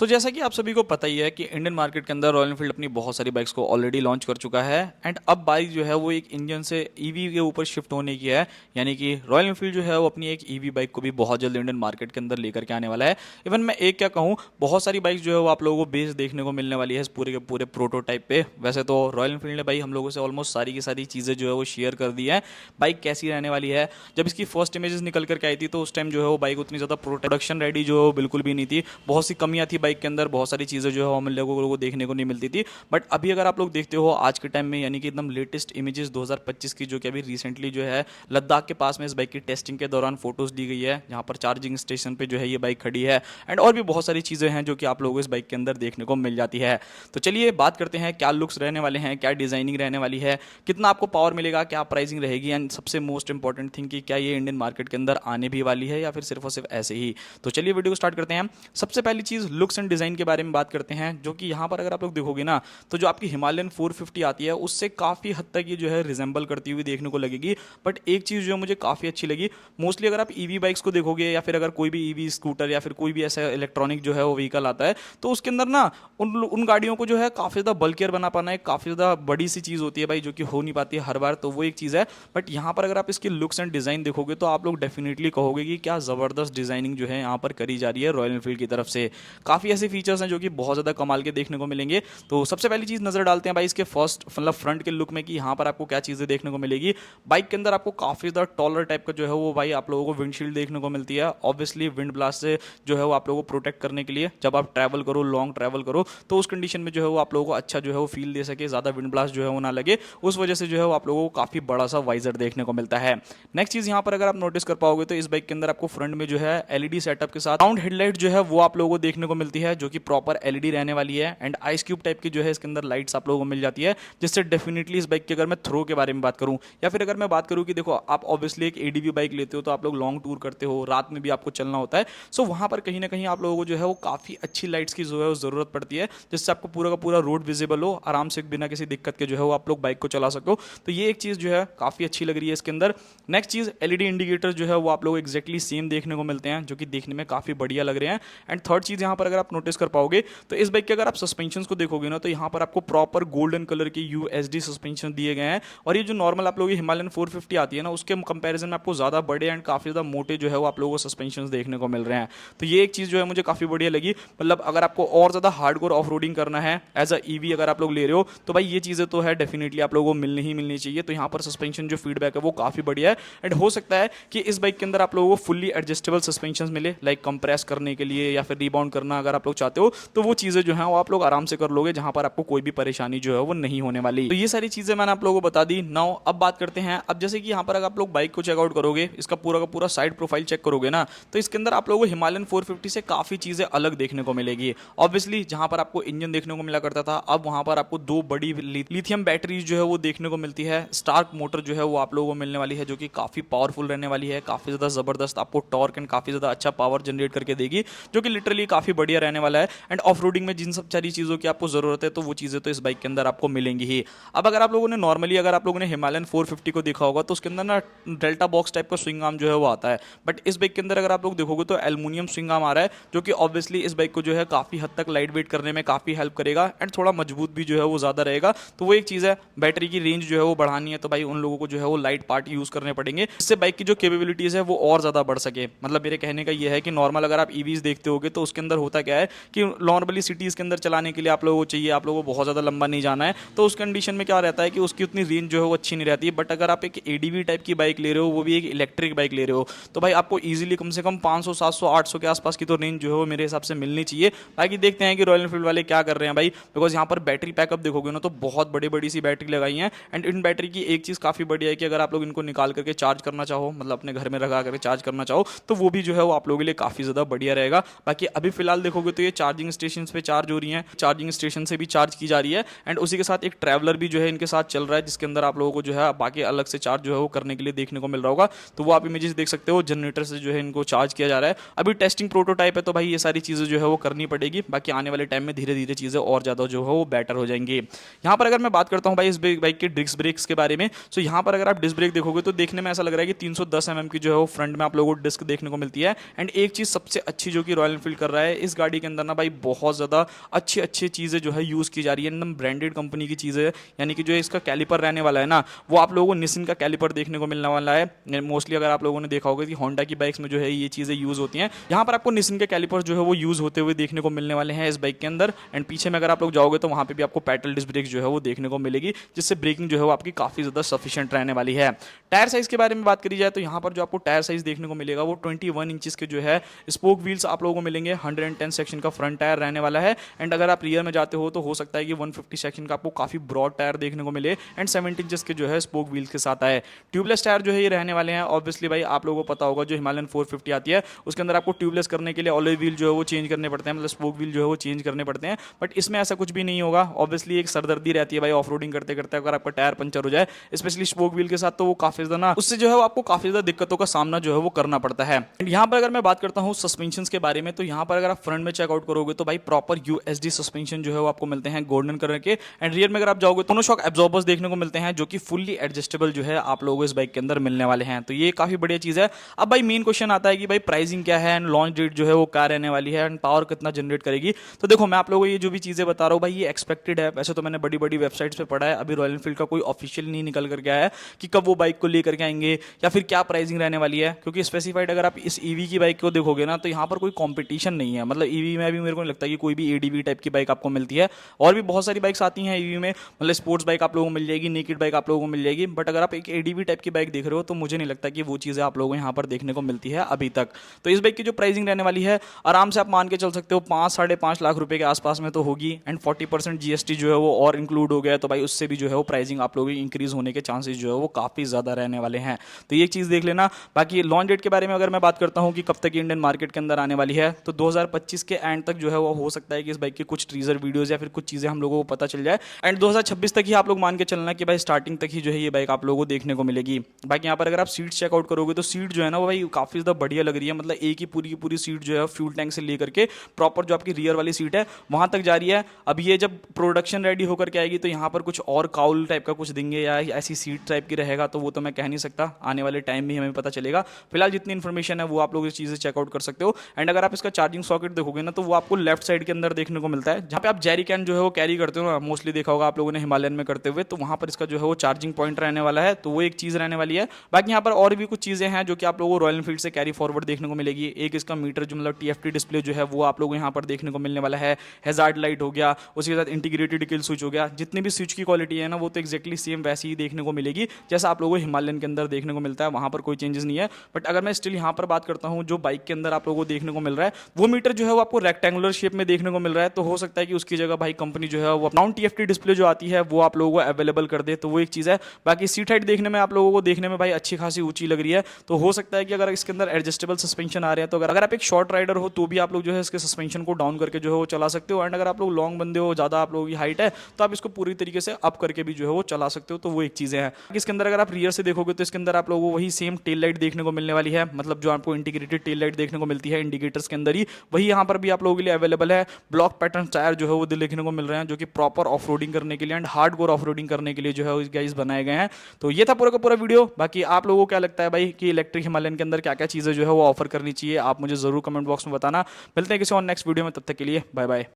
जैसा कि आप सभी को पता ही है कि इंडियन मार्केट के अंदर रॉयल एनफील्ड अपनी बहुत सारी बाइक्स को ऑलरेडी लॉन्च कर चुका है एंड अब बाइक जो है वो एक इंजन से ईवी के ऊपर शिफ्ट होने की है। यानी कि रॉयल एनफील्ड जो है वो अपनी एक ईवी बाइक को भी बहुत जल्द इंडियन मार्केट के अंदर लेकर के आने वाला है। इवन मैं एक क्या कहूँ, बहुत सारी बाइक्स जो है वो आप लोगों को बेस देखने को मिलने वाली है इस पूरे के पूरे प्रोटोटाइप पे। वैसे तो रॉयल एनफील्ड ने भाई हम लोगों से ऑलमोस्ट सारी की सारी चीज़ें जो है वो शेयर कर दी है। बाइक कैसी रहने वाली है, जब इसकी फर्स्ट इमेजेस निकल करके आई थी तो उस टाइम जो है वो बाइक उतनी ज़्यादा प्रोडक्शन रेडी जो है वो बिल्कुल भी नहीं थी। बहुत सी कमियां थी बाइक के अंदर, बहुत सारी चीज़ें जो है हम लोगों को देखने को नहीं मिलती थी। बट अभी अगर आप लोग देखते हो आज के टाइम में, यानी कि एकदम लेटेस्ट इमेजेस 2025 की जो कि अभी रिसेंटली जो है लद्दाख के पास में इस बाइक की टेस्टिंग के दौरान फोटोज ली गई है, जहां पर चार्जिंग स्टेशन पे जो है ये बाइक खड़ी है एंड और भी बहुत सारी चीज़ें हैं जो कि आप लोगों को इस बाइक के अंदर देखने को मिल जाती है। तो चलिए बात करते हैं क्या लुक्स रहने वाले हैं, क्या डिजाइनिंग रहने वाली है, कितना आपको पावर मिलेगा, क्या प्राइसिंग रहेगी एंड सबसे मोस्ट इंपॉर्टेंट थिंग कि क्या ये इंडियन मार्केट के अंदर आने भी वाली है या फिर सिर्फ और सिर्फ ऐसे ही। तो चलिए वीडियो को स्टार्ट करते हैं। सबसे पहली चीज़ लुक्स एंड डिज़ाइन के बारे में बात करते हैं, जो कि यहाँ पर अगर आप लोग देखोगे ना तो जो आपकी हिमालयन 450 आती है उससे काफ़ी हद तक ये जो है रिजेंबल करती हुई देखने को लगेगी। बट एक चीज़ जो मुझे काफ़ी अच्छी लगी, मोस्टली अगर आप ईवी बाइक्स को देखोगे या फिर अगर कोई भी ईवी स्कूटर या फिर कोई भी ऐसा इलेक्ट्रॉनिक जो है वो व्हीकल आता है तो उसके अंदर ना उन गाड़ियों को जो है काफ़ी ज़्यादा बल्कियर बना पाना एक काफ़ी ज़्यादा बड़ी सी चीज़ होती है भाई, जो कि हो नहीं पाती है हर बार। तो वो एक चीज़ है। बट यहाँ पर अगर आप इसकी लुक्स एंड डिज़ाइन देखोगे तो आप लोग डेफिनेटली कहोगे कि क्या ज़बरदस्त डिज़ाइनिंग जो है यहाँ पर करी जा रही है रॉयल एनफील्ड की तरफ से। काफ़ी ऐसे फीचर्स हैं जो कि बहुत ज़्यादा कमाल के देखने को मिलेंगे। तो सबसे पहली चीज़ नज़र डालते हैं भाई इसके फर्स्ट मतलब फ्रंट के लुक में कि यहाँ पर आपको क्या चीज़ें देखने को मिलेगी। बाइक के अंदर आपको काफ़ी ज़्यादा टॉलर टाइप का जो है वो भाई आप लोगों को विंडशील्ड देखने को मिलती है। ऑब्वियसली विंड ब्लास्ट से जो है वो आप लोगों को प्रोटेक्ट करने के लिए, जब आप ट्रैवल करो, लॉन्ग ट्रैवल करो तो उस कंडीशन में जो है वो आप लोगों को अच्छा जो है वो फील दे सके, ज़्यादा विंड ब्लास्ट जो है वो ना लगे, उस वजह से जो है वो आप लोगों को काफ़ी बड़ा सा वाइजर देखने को मिलता है। नेक्स्ट चीज़ यहाँ पर अगर आप नोटिस कर पाओगे तो इस बाइक के अंदर आपको फ्रंट में जो है एलईडी सेटअप के साथ राउंड हेडलाइट जो है वो आप लोगों को देखने को मिलती है, जो कि प्रॉपर एलईडी रहने वाली है एंड आइस क्यूब टाइप की जो है इसके अंदर लाइट्स आप लोगों को मिल जाती है, जिससे डेफिनेटली इस बाइक की अगर मैं थ्रो के बारे में बात करूं या फिर अगर मैं बात करूं कि देखो आप ऑब्वियसली एक एडीवी बाइक लेते हो तो आप लोग लॉन्ग टूर करते हो, रात में भी आपको चलना होता है, सो वहां पर कहीं ना कहीं आप लोगों को जो है वो काफ़ी अच्छी लाइट्स की जो है वो ज़रूरत पड़ती है, जिससे आपको पूरा का पूरा रोड विजिबल हो, आराम से बिना किसी दिक्कत के जो है वो आप लोग बाइक को चला सको। तो ये एक चीज़ जो है काफ़ी अच्छी लग रही है इसके अंदर। नेक्स्ट चीज़ एलईडी इंडिकेटर जो है वो आप लोग एक्जैक्टली सेम देखने को मिलते हैं, जो कि देखने में काफ़ी बढ़िया लग रहे हैं। एंड थर्ड चीज़ यहाँ पर अगर आप नोटिस कर पाओगे तो इस बाइक के अगर आप सस्पेंशन को देखोगे ना तो यहाँ पर आपको प्रॉपर गोल्डन कलर के यूएसडी सस्पेंशन दिए गए हैं, और ये जो नॉर्मल आप लोगों की हिमालयन 450 आती है ना उसके कंपैरिजन में आपको ज़्यादा बड़े एंड काफ़ी ज़्यादा मोटे जो है वो आप लोगों को सस्पेंशन देखने को मिल रहे हैं। तो ये एक चीज़ जो है मुझे काफ़ी बढ़िया लगी। मतलब अगर आपको और ज़्यादा हार्डकोर ऑफ रोडिंग करना है एज अ ईवी अगर आप लोग ले रहे हो तो भाई ये चीज़ें तो है डेफिनेटली आप लोगों को मिलनी ही मिलनी चाहिए। तो यहाँ पर सस्पेंशन जो फीडबैक है वो काफ़ी बढ़िया है एंड हो सकता है कि इस बाइक के अंदर आप लोगों को फुल्ली एडजस्टेबल सस्पेंशन मिले, लाइक कंप्रेस करने के लिए या फिर रिबाउंड करना अगर आप लोग चाहते हो तो वो चीज़ें जो है वो आप लोग आराम से कर लोगे, जहां पर आपको कोई भी परेशानी जो है वो नहीं होने वाली। तो ये सारी चीजें मैंने आप लोगों को बता दी। नाउ अब बात करते हैं, अब जैसे कि यहाँ पर अगर आप लोग बाइक को चेकआउट करोगे, इसका पूरा का पूरा साइड प्रोफाइल चेक करोगे ना तो इसके अंदर आप लोगों को हिमालयन 450 से काफी चीजें अलग देखने को मिलेगी। ऑब्वियसली जहां पर आपको इंजन देखने को मिला करता था, अब वहां पर आपको दो बड़ी लिथियम बैटरीज जो है वो देखने को मिलती है। स्टार्क मोटर जो है वो आप लोगों को मिलने वाली है, जो कि काफी पावरफुल रहने वाली है, काफी ज्यादा जबरदस्त आपको टॉर्क एंड काफी ज्यादा अच्छा पावर जनरेट करके देगी, जो कि लिटरली काफी बढ़िया रहने वाला है। एंड ऑफ रोडिंग में जिन सब सारी चीजों की आपको जरूरत है तो वो चीजें तो इस बाइक के अंदर आपको मिलेंगी ही। अब अगर आप लोगों ने नॉर्मली अगर आप लोगों ने हिमालयन 450 को देखा होगा तो उसके अंदर ना डेल्टा बॉक्स टाइप का स्विंग आर्म जो है वो आता है, बट इस बाइक के अंदर अगर आप लोग देखोगे तो एल्युमिनियम स्विंग आर्म आ रहा है, जो कि ऑब्वियसली इस बाइक को जो है काफी हद तक लाइट वेट करने में काफी हेल्प करेगा एंड थोड़ा मजबूत भी जो है वो ज्यादा रहेगा। तो वो एक चीज है। बैटरी की रेंज जो है वो बढ़ानी है तो भाई उन लोगों को जो है वो लाइट पार्ट यूज करने पड़ेंगे, इससे बाइक की जो कैपेबिलिटीज है वो और ज्यादा बढ़ सके। मतलब मेरे कहने का ये है कि नॉर्मल अगर आप ईवीज देखते होगे तो उसके अंदर होता क्या है कि नॉर्मली सिटीज के अंदर चलाने के लिए आप लोगों को चाहिए, आप लोगों को बहुत ज़्यादा लंबा नहीं जाना है, तो उस कंडीशन में क्या रहता है कि उसकी उतनी रेंज जो है वो अच्छी नहीं रहती है। बट अगर आप एक एडीवी टाइप की बाइक ले रहे हो, वो भी एक इलेक्ट्रिक बाइक ले रहे हो, तो भाई आपको इजीली कम से कम 500 700 800 के आसपास की तो रेंज जो है वो मेरे हिसाब से मिलनी चाहिए। बाकी देखते हैं कि रॉयल एनफील्ड वाले क्या कर रहे हैं भाई, बिकॉज यहाँ पर बैटरी बैकअप देखोगे ना तो बहुत बड़ी बड़ी सी बैटरी लगाई है। एंड इन बैटरी की एक चीज़ काफ़ी बढ़िया है कि अगर आप लोग इनको निकाल करके चार्ज करना चाहो, मतलब अपने घर में लगा करके चार्ज करना चाहो, तो वो भी जो है वो आप लोगों के लिए काफ़ी ज़्यादा बढ़िया रहेगा। बाकी अभी फिलहाल देखोगे तो ये चार्जिंग स्टेशन पे चार्ज हो रही है, चार्जिंग स्टेशन से भी चार्ज की जा रही है एंड उसी के साथ एक ट्रैवलर भी जो है इनके साथ चल रहा है, जिसके अंदर आप लोगों को जो है बाकी अलग से चार्ज जो है वो करने के लिए देखने को मिल रहा होगा। तो वो आप इमेजेस देख सकते हो, जनरेटर से जो है इनको चार्ज किया जा रहा है। अभी टेस्टिंग प्रोटोटाइप है तो भाई ये सारी चीज़ें जो है वो करनी पड़ेगी। बाकी आने वाले टाइम में धीरे धीरे चीज़ें और ज़्यादा जो है वो बेटर हो जाएंगी। यहाँ पर अगर मैं बात करता हूँ भाई इस बाइक के डिस्क ब्रेक्स के बारे में, तो यहाँ पर अगर आप डिस्क ब्रेक देखोगे तो देखने में ऐसा लग रहा है कि 310 mm की जो है वो फ्रंट में आप लोगों को डिस्क देखने को मिलती है। एंड एक चीज़ सबसे अच्छी जो कि रॉयल एनफील्ड कर रहा है, इस गाड़ी गाड़ी के अंदर ना भाई बहुत ज़्यादा अच्छी अच्छी चीज़ें जो है यूज़ की जा रही है, एकदम ब्रांडेड कंपनी की चीज़ें, यानी कि जो इसका कैलिपर रहने वाला है ना, वो आप लोगों को निसिन का कैलिपर देखने को मिलने वाला है। मोस्टली अगर आप लोगों ने देखा होगा कि होंडा की बाइक्स में जो है ये चीज़ें यूज़ होती हैं, यहाँ पर आपको निसिन के कैलिपर जो है वो यूज़ होते हुए देखने को मिलने वाले हैं इस बाइक के अंदर। एंड पीछे में अगर आप लोग जाओगे तो वहाँ पे भी आपको पेडल डिस्क ब्रेक जो है वो देखने को मिलेगी, जिससे ब्रेकिंग जो है वो आपकी काफ़ी ज़्यादा सफिशिएंट रहने वाली है। टायर साइज़ के बारे में बात करी जाए तो यहाँ पर जो आपको टायर साइज़ देखने को मिलेगा वो 21 इंचेस के जो है स्पोक व्हील्स आप लोगों को मिलेंगे। 110 सेक्शन का फ्रंट टायर रहने वाला है। एंड अगर आप रियर में जाते हो तो हो सकता है कि 150 सेक्शन का आपको काफ़ी ब्रॉड टायर देखने को मिले एंड 70 इंचेस के जो है स्पोक व्हील्स के साथ आए। ट्यूबलेस टायर जो है ये रहने वाले हैं। ऑब्वियसली भाई आप लोगों को पता होगा जो हिमालयन 450 आती है उसके अंदर आपको ट्यूबलेस करने के लिए ऑलॉय व्हील जो है वो चेंज करने पड़ते हैं, मतलब स्पोक व्हील जो है वो चेंज करने पड़ते हैं। बट इसमें ऐसा कुछ भी नहीं होगा। ऑब्वियसली एक सरदर्दी रहती है भाई ऑफ रोडिंग करते करते, अगर आपका टायर पंचर हो जाए स्पेशली स्पोक व्हील के साथ, तो वो काफी ज्यादा ना उससे जो है आपको काफी ज्यादा दिक्कतों का सामना जो है वो करना पड़ता है। यहाँ पर अगर मैं बात करता हूँ सस्पेंशन के बारे में, तो यहाँ पर अगर आप फ्रंट में चेकआउट करोगे तो भाई प्रॉपर यूएसडी सस्पेंशन जो है वो आपको मिलते हैं गोल्डन कलर के। एंड रियर में अगर आप जाओगे दोनों शॉक एब्जॉर्बर्स देखने को मिलते हैं जो कि फुल्ली एडजस्टेबल जो है आप लोगों को इस बाइक के अंदर मिलने वाले हैं। तो ये काफी बढ़िया चीज है। अब भाई मेन क्वेश्चन आता है कि भाई प्राइसिंग क्या है एंड लॉन्च डेट जो है वो क्या रहने वाली है एंड पावर कितना जनरेट करेगी। तो देखो मैं आप लोगों को ये जो भी चीजें बता रहा हूँ भाई ये एक्सपेक्टेड है। वैसे तो मैंने बड़ी बड़ी वेबसाइट्स पे पढ़ा है, अभी रॉयल एनफील्ड का कोई ऑफिशियल नहीं निकल कर गया है कि कब वो बाइक को लेकर के आएंगे या फिर क्या प्राइसिंग रहने वाली है, क्योंकि स्पेसिफाइड अगर आप इस ईवी की बाइक को देखोगे ना तो यहाँ पर कोई कंपटीशन नहीं है। मतलब ईवी में भी मेरे को नहीं लगता कि कोई भी एडीवी टाइप की बाइक आपको मिलती है। और भी बहुत सारी बाइक्स आती हैं ईवी में, मतलब स्पोर्ट्स बाइक आप लोगों को मिल जाएगी, नेकेड बाइक आप लोगों को मिल जाएगी, बट अगर आप एक एडीवी टाइप की बाइक देख रहे हो तो मुझे नहीं लगता कि वो चीज़ें आप लोगों को यहाँ पर देखने को मिलती है अभी तक। तो इस बाइक की जो प्राइसिंग रहने वाली है आराम से आप मान के चल सकते हो 5-5.5 लाख रुपए के आसपास में तो होगी। एंड 40% जीएसटी जो है वो और इंक्लूड हो गया है, तो भाई उससे भी जो है वो प्राइसिंग आप लोगों की इंक्रीज होने के चांसेस जो है वो काफ़ी ज़्यादा रहने वाले हैं। तो ये चीज़ देख लेना। बाकी लॉन्च डेट के बारे में अगर मैं बात करता हूँ कि कब तक इंडियन मार्केट के अंदर आने वाली है, तो 2025 के एंड तक जो है वो हो सकता है कि इस बाइक की कुछ टीजर वीडियोस या फिर कुछ चीज़ें हम लोगों को पता चल जाए। एंड 2026 तक ही आप लोग मान के चलना कि भाई स्टार्टिंग तक ही जो है ये बाइक आप लोगों को देखने को मिलेगी। बाकी यहाँ पर अगर आप सीट चेकआउट करोगे तो सीट जो है ना वो भाई काफ़ी ज़्यादा बढ़िया लग रही है। मतलब एक ही पूरी की पूरी सीट जो है फ्यूल टैंक से लेकर के प्रॉपर जो आपकी रियर वाली सीट है वहां तक जा रही है। अब ये जब प्रोडक्शन रेडी होकर के आएगी तो यहाँ पर कुछ और काउल टाइप का कुछ देंगे या ऐसी सीट टाइप की रहेगा, तो वो तो मैं कह नहीं सकता, आने वाले टाइम में हमें पता चलेगा। फिलहाल जितनी इन्फॉर्मेशन है वो आप लोग इस चीज़ें चेकआउट कर सकते हो। एंड अगर आप इसका चार्जिंग सॉकेट देखोगे ना तो वो आपको लेफ्ट साइड के अंदर देखने को मिलता है, जहाँ पे आप जेरी कैन जो है वो कैरी करते हो ना, मोस्टली देखा होगा आप लोगों ने हिमालयन में करते हुए, तो वहाँ पर इसका जो है वो चार्जिंग पॉइंट रहने वाला है। तो वो एक चीज़ रहने वाली है। बाकी यहाँ पर और भी कुछ चीज़ें हैं जो कि आप लोगों को रॉयल एनफील्ड से कैरी फॉरवर्ड देखने को मिलेगी। एक इसका मीटर जो मतलब टीएफटी डिस्प्ले जो है वो आप लोगों को यहाँ पर देखने को मिलने वाला है। हैजार्ड लाइट हो गया, उसके साथ इंटीग्रेटेड किल स्विच हो गया। जितनी भी स्विच की क्वालिटी है ना वो तो एक्जैक्टली सेम वैसी ही देखने को मिलेगी जैसा आप लोगों को हिमालयन के अंदर देखने को मिलता है, वहाँ पर कोई चेंजेस नहीं है। बट अगर मैं स्टिल यहाँ पर बात करता हूँ जो बाइक के अंदर आप लोगों को देखने को मिल रहा है वो मीटर जो है वो आपको रेक्टेंगुलर शेप में देखने को मिल रहा है। तो हो सकता है कि उसकी जगह भाई कंपनी जो है वो नॉन टीएफटी डिस्प्ले जो आती है वो आप लोगों को अवेलेबल कर दे, तो वो एक चीज़ है। बाकी सीट हाइट देखने में आप लोगों को देखने में भाई अच्छी खासी ऊंची लग रही है। तो हो सकता है कि अगर इसके अंदर एडजस्टेबल सस्पेंशन आ रहे हैं तो अगर आप एक शॉर्ट राइडर हो तो भी आप लोग जो है इसके सस्पेंशन को डाउन करके जो है वो चला सकते हो। एंड अगर आप लोग लॉन्ग बंदे हो, ज़्यादा आप लोगों की हाइट है, तो आप इसको पूरी तरीके से अप करके भी जो है वो चला सकते हो। तो वो एक चीज़ें हैं। इसके अंदर अगर आप रियर से देखोगे तो इसके अंदर आप लोगों को वही सेम टेल लाइट देखने को मिलने वाली है। मतलब जो आपको इंटीग्रेटेड टेल लाइट देखने को मिलती है इंडिकेटर्स के अंदर ही, वही यहाँ पर भी आप लोगों के लिए अवेलेबल है। ब्लॉक पैटर्न टायर जो है वो देखने को मिल रहे हैं जो कि प्रॉपर ऑफ रोडिंग करने के लिए एंड हार्डकोर ऑफ रोडिंग करने के लिए जो है गाइस बनाए गए हैं। तो ये था पूरा का पूरा वीडियो। बाकी आप लोगों को क्या लगता है भाई कि इलेक्ट्रिक हिमालयन के अंदर क्या क्या चीज़ें जो है वो ऑफर करनी चाहिए, आप मुझे जरूर कमेंट बॉक्स में बताना। मिलते हैं किसी और नेक्स्ट वीडियो में, तब तक के लिए बाय बाय।